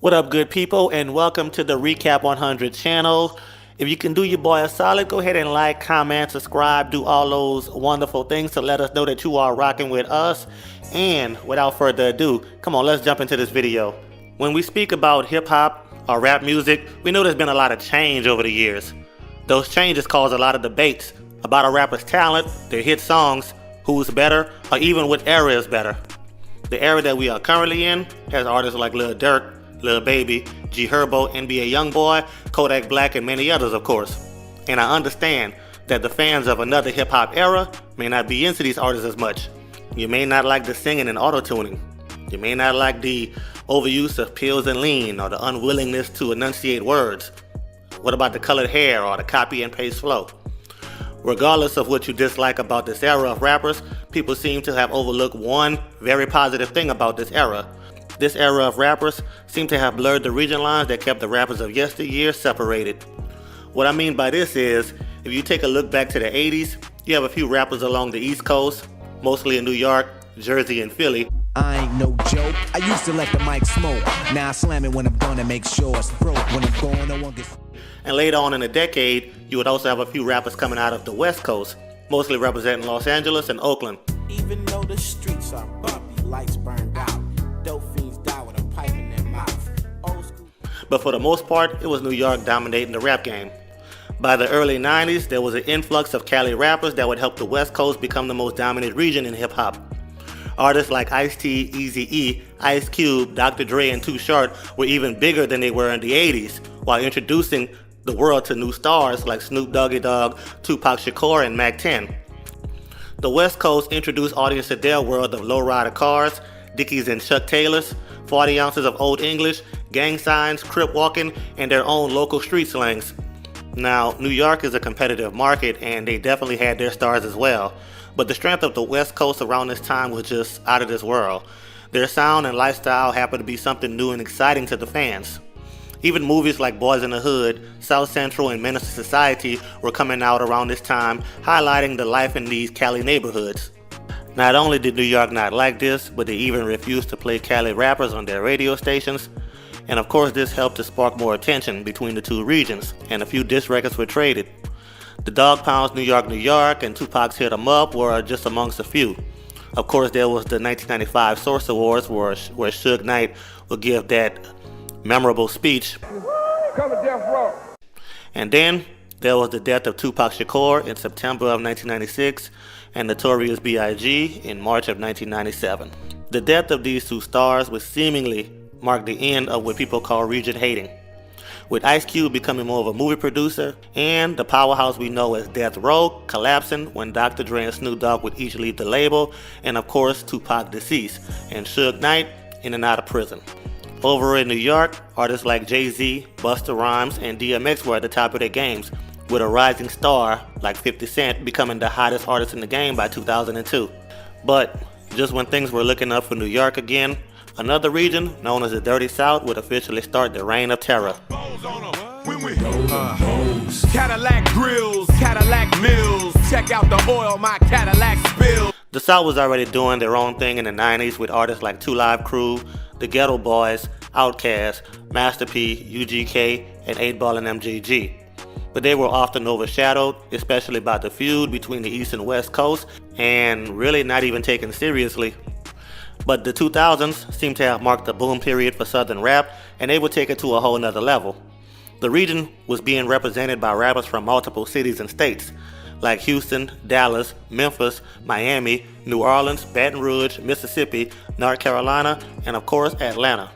What up, good people, and welcome to the Recap 100 channel. If you can do your boy a solid, go ahead and like, comment, subscribe, do all those wonderful things to let us know that you are rocking with us. And without further ado, come on, let's jump into this video. When we speak about hip-hop or rap music, we know there's been a lot of change over the years. Those changes cause a lot of debates about a rapper's talent, their hit songs, who's better, or even what era is better. The era that we are currently in has artists like Lil Durk, Lil Baby, G-Herbo, NBA Youngboy, Kodak Black, and many others, of course. And I understand that the fans of another hip-hop era may not be into these artists as much. You may not like the singing and auto-tuning. You may not like the overuse of pills and lean or the unwillingness to enunciate words. What about the colored hair or the copy and paste flow? Regardless of what you dislike about this era of rappers, people seem to have overlooked one very positive thing about this era. This era of rappers seem to have blurred the region lines that kept the rappers of yesteryear separated. What I mean by this is, if you take a look back to the 80s, you have a few rappers along the East Coast, mostly in New York, Jersey, and Philly. I ain't no joke. I used to let the mic smoke. Now I slam it when I'm done and make sure it's broke. When I'm gone, no one gets... And later on in the decade, you would also have a few rappers coming out of the West Coast, mostly representing Los Angeles and Oakland. Even though the streets are bumpy, lights burned out. Dope fiends die with a pipe in their mouth. Old school. But for the most part, it was New York dominating the rap game. By the early 90s, there was an influx of Cali rappers that would help the West Coast become the most dominant region in hip-hop. Artists like Ice-T, Eazy-E, Ice Cube, Dr. Dre, and Too Short were even bigger than they were in the 80s, while introducing the world to new stars like Snoop Doggy Dogg, Tupac Shakur, and Mac 10. The West Coast introduced audience to their world of lowrider cars, Dickies and Chuck Taylors, 40 ounces of Old English, gang signs, crip walking, and their own local street slangs. Now, New York is a competitive market, and they definitely had their stars as well. But the strength of the West Coast around this time was just out of this world. Their sound and lifestyle happened to be something new and exciting to the fans. Even movies like Boys in the Hood, South Central, and Menace to Society were coming out around this time, highlighting the life in these Cali neighborhoods. Not only did New York not like this, but they even refused to play Cali rappers on their radio stations. And of course, this helped to spark more attention between the two regions, and a few diss records were traded. The Dog Pound's New York, New York, and Tupac's Hit 'Em Up were just amongst a few. Of course, there was the 1995 Source Awards where Suge Knight would give that memorable speech. And then there was the death of Tupac Shakur in September of 1996 and Notorious B.I.G. in March of 1997. The death of these two stars would seemingly mark the end of what people call region hating, with Ice Cube becoming more of a movie producer and the powerhouse we know as Death Row collapsing when Dr. Dre and Snoop Dogg would each leave the label, and of course Tupac deceased and Suge Knight in and out of prison. Over in New York, artists like Jay-Z, Busta Rhymes, and DMX were at the top of their games, with a rising star like 50 Cent becoming the hottest artist in the game by 2002. But just when things were looking up for New York again, another region known as the Dirty South would officially start the reign of terror. Cadillac grills, Cadillac mills. Check out the oil my Cadillac spills. The South was already doing their own thing in the 90s with artists like 2 Live Crew, The Ghetto Boys, Outkast, Master P, UGK, and 8 Ball and MJG. But they were often overshadowed, especially by the feud between the East and West Coast, and really not even taken seriously. But the 2000s seemed to have marked the boom period for Southern rap, and they would take it to a whole nother level. The region was being represented by rappers from multiple cities and states, like Houston, Dallas, Memphis, Miami, New Orleans, Baton Rouge, Mississippi, North Carolina, and of course Atlanta.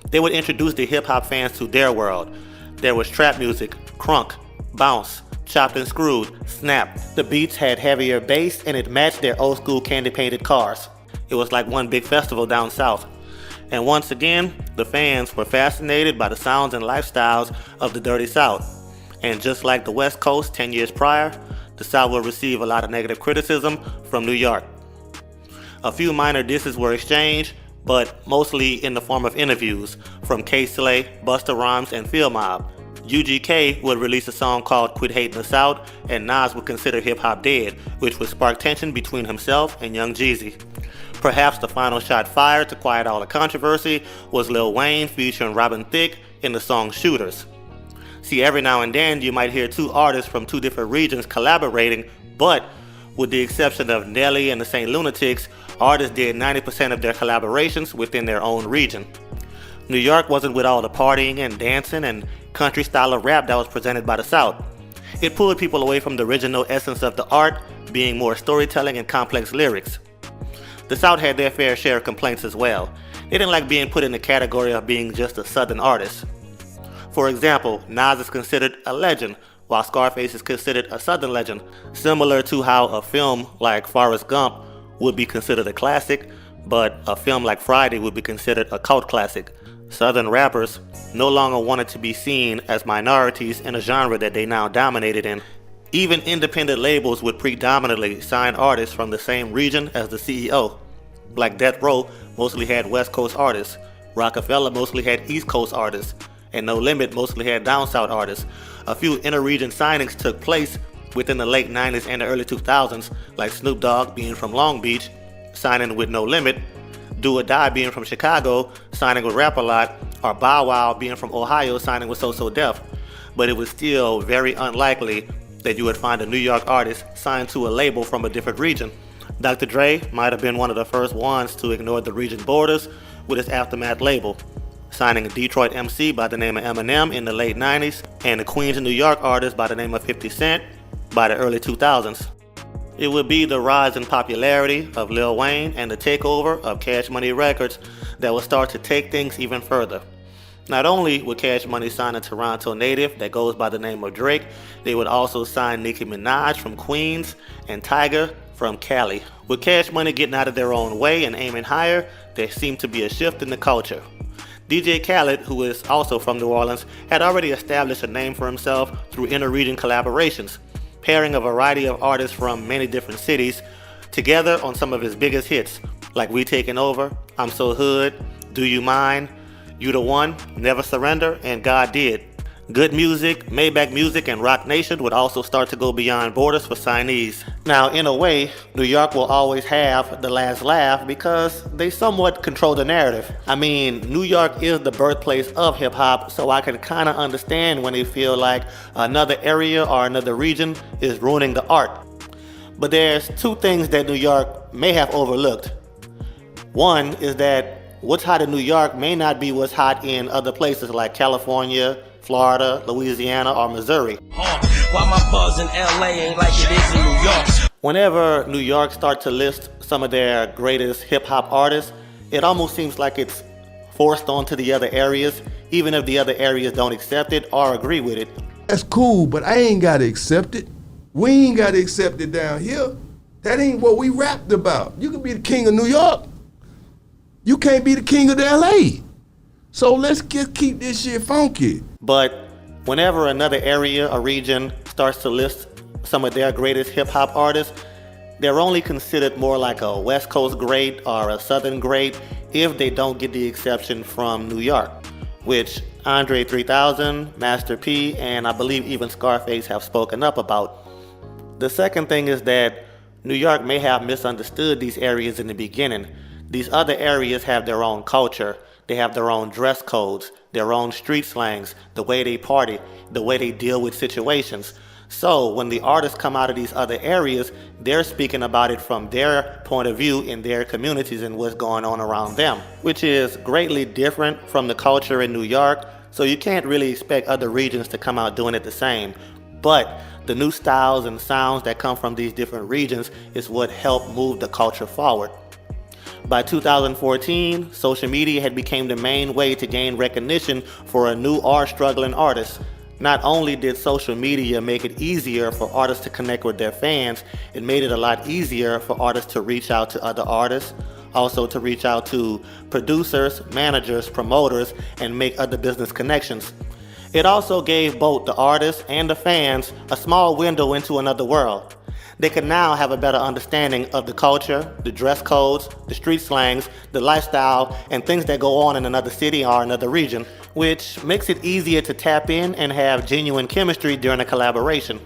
They would introduce the hip-hop fans to their world. There was trap music, crunk, bounce, chopped and screwed, snap. The beats had heavier bass and it matched their old school candy painted cars. It was like one big festival down south. And once again, the fans were fascinated by the sounds and lifestyles of the Dirty South. And just like the West Coast 10 years prior, the South will receive a lot of negative criticism from New York. A few minor disses were exchanged, but mostly in the form of interviews from K-Slay, Busta Rhymes, and Field Mob. UGK would release a song called Quit Hating the South, and Nas would consider hip-hop dead, which would spark tension between himself and Young Jeezy. Perhaps the final shot fired to quiet all the controversy was Lil Wayne featuring Robin Thicke in the song Shooters. See, every now and then you might hear two artists from two different regions collaborating, but with the exception of Nelly and the St. Lunatics, artists did 90% of their collaborations within their own region. New York wasn't with all the partying and dancing and country style of rap that was presented by the South. It pulled people away from the original essence of the art, being more storytelling and complex lyrics. The South had their fair share of complaints as well. They didn't like being put in the category of being just a Southern artist. For example, Nas is considered a legend, while Scarface is considered a Southern legend, similar to how a film like Forrest Gump would be considered a classic, but a film like Friday would be considered a cult classic. Southern rappers no longer wanted to be seen as minorities in a genre that they now dominated in. Even independent labels would predominantly sign artists from the same region as the CEO. Like Death Row mostly had West Coast artists, Rockefeller mostly had East Coast artists, and No Limit mostly had Down South artists. A few inter-region signings took place within the late 90s and the early 2000s, like Snoop Dogg being from Long Beach, signing with No Limit, Do or Die being from Chicago, signing with Rap-A-Lot, or Bow Wow being from Ohio, signing with So So Def. But it was still very unlikely that you would find a New York artist signed to a label from a different region. Dr. Dre might have been one of the first ones to ignore the region borders with his Aftermath label, signing a Detroit MC by the name of Eminem in the late 90s and a Queens, New York artist by the name of 50 Cent by the early 2000s. It would be the rise in popularity of Lil Wayne and the takeover of Cash Money Records that would start to take things even further. Not only would Cash Money sign a Toronto native that goes by the name of Drake, they would also sign Nicki Minaj from Queens and Tyga from Cali. With Cash Money getting out of their own way and aiming higher, there seemed to be a shift in the culture. DJ Khaled, who is also from New Orleans, had already established a name for himself through inter-region collaborations, pairing a variety of artists from many different cities together on some of his biggest hits, like We Taking Over, I'm So Hood, Do You Mind, You the One, Never Surrender, and God Did. Good Music, Maybach Music, and Rock Nation would also start to go beyond borders for signees. Now, in a way, New York will always have the last laugh because they somewhat control the narrative. I mean, New York is the birthplace of hip-hop, so I can kind of understand when they feel like another area or another region is ruining the art. But there's two things that New York may have overlooked. One is that what's hot in New York may not be what's hot in other places like California, Florida, Louisiana, or Missouri. Why my buzz in LA ain't like it is in New York? Whenever New York starts to list some of their greatest hip-hop artists, it almost seems like it's forced onto the other areas, even if the other areas don't accept it or agree with it. That's cool, but I ain't gotta accept it. We ain't gotta accept it down here. That ain't what we rapped about. You can be the king of New York. You can't be the king of the LA. So let's just keep this shit funky. But whenever another area or region starts to list some of their greatest hip-hop artists, they're only considered more like a West Coast great or a Southern great if they don't get the exception from New York, which Andre 3000, Master P, and I believe even Scarface have spoken up about. The second thing is that New York may have misunderstood these areas in the beginning. These other areas have their own culture. They have their own dress codes, their own street slangs, the way they party, the way they deal with situations. So when the artists come out of these other areas, they're speaking about it from their point of view in their communities and what's going on around them, which is greatly different from the culture in New York. So you can't really expect other regions to come out doing it the same. But the new styles and sounds that come from these different regions is what helped move the culture forward. By 2014, social media had become the main way to gain recognition for a new or struggling artist. Not only did social media make it easier for artists to connect with their fans, it made it a lot easier for artists to reach out to other artists, also to reach out to producers, managers, promoters, and make other business connections. It also gave both the artists and the fans a small window into another world. They can now have a better understanding of the culture, the dress codes, the street slangs, the lifestyle, and things that go on in another city or another region, which makes it easier to tap in and have genuine chemistry during a collaboration.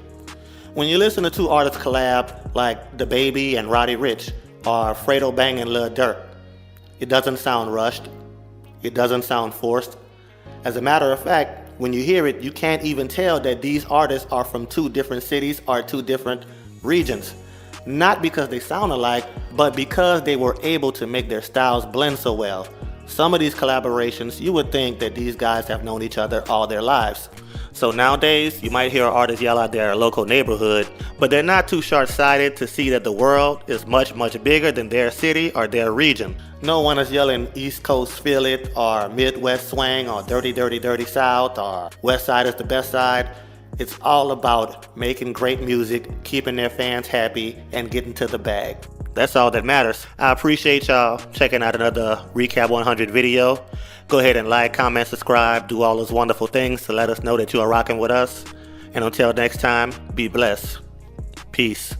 When you listen to two artists collab, like DaBaby and Roddy Ricch, or Fredo Bang and Lil Durk. It doesn't sound rushed. It doesn't sound forced. As a matter of fact, when you hear it, you can't even tell that these artists are from two different cities or two different regions. Not because they sound alike, but because they were able to make their styles blend so well. Some of these collaborations, you would think that these guys have known each other all their lives. So nowadays, you might hear artists yell out their local neighborhood, but they're not too short-sighted to see that the world is much, much bigger than their city or their region. No one is yelling East Coast Feel It, or Midwest Swang, or Dirty, Dirty, Dirty South, or West Side is the best side. It's all about making great music, keeping their fans happy, and getting to the bag. That's all that matters. I appreciate y'all checking out another Recap 100 video. Go ahead and like, comment, subscribe, do all those wonderful things to let us know that you are rocking with us. And until next time, be blessed. Peace.